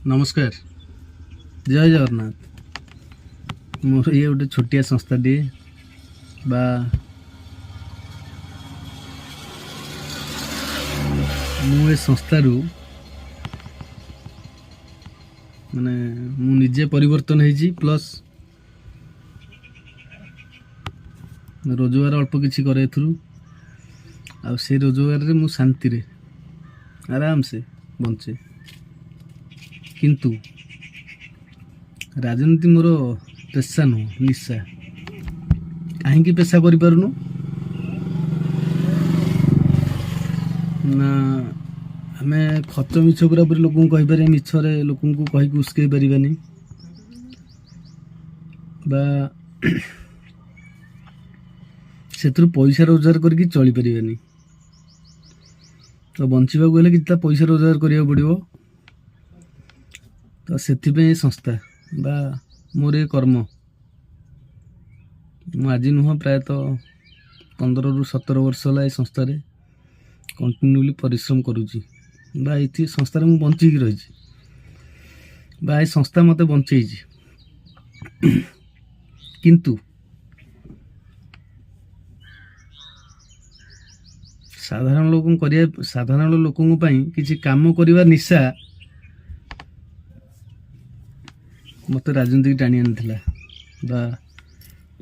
नमस्कार जय जगन्नाथ मोर ये गोटे छोटिया संस्थाटे बा मु संस्थारू माने मु निजे परिवर्तन होइछि प्लस रोजगार अल्प किछि करे थ्रू आ से रोजगार रे मु शांति रे आराम से बंचे किंतु राजनीति मोर पेशा नु निशा कहीं पेशा करि पारुनु ना आमे खच मिछ पूरा पूरी लोक कहि पारे मिछरे लोक को कहि के उसके परिबानी बा सेतु पैसा रोजगार करके चली परिबानी तो बंचिबा गले कि पैसा रोजगार करिया पड़िबो तो से संस्था बा मोर ये कर्म मुझे नुह प्राय 15 ରୁ 17 वर्ष है संस्था कंटिन्यूली परिश्रम करुच्ची बा ये संस्था मु बंचिक रही बा ये संस्था मत बंचे किंतु साधारण लोकों किसी काम करने निशा मत राजनीति टाणी आनी बा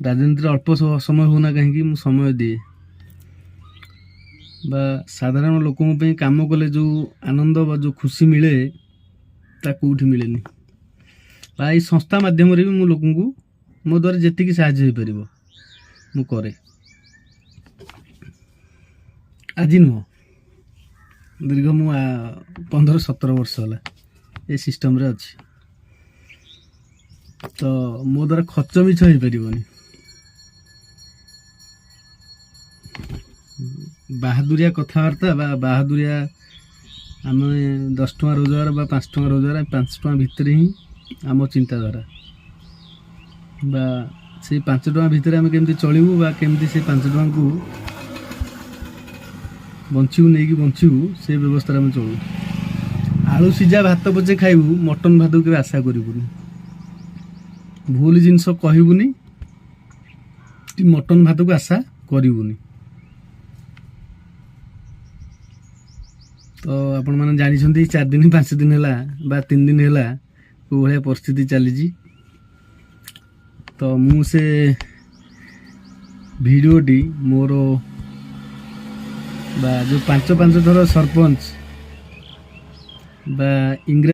राजनीति अल्प समय होना कहीं मु समय दिए बा साधारण लोकों काम कले जो आनंद बा जो खुशी मिले ता कौटी मिले बा ये संस्था माध्यम भी मु लोक मो द्वारा जी साहय हो पार मु करे आज नुह दीर्घ मु 15-17 वर्ष है ये सिस्टम रे अच्छी तो मो द्वारा खर्च मिछ हो पारनी बाहादुरिया कथबार्ता बाहादुरिया आम 10 टଙ୍କା रोजगार बा 5 टଙ୍କା रोजगार 5 टଙ୍କା भितर ही आम चिंताधारा बा से 5 टଙ୍କା भितर आम केमती चलू बा केमती से 5 टଙ୍କା को बंचू नहीं कि बंचू से व्यवस्था आम चलू आलू सीझा भात पचे खाइबू मटन भात के आशा करूनी भूल जिनस कहबूनी कि मटन भात को आशा करूनी तो आपण मैंने जानी 4 दिन 5 दिन है बा 3 दिन है को भाया परिस्थिति चली तो मुझे भिडटी मोर बा जो 5 थर सरपंच बा इंग्रेज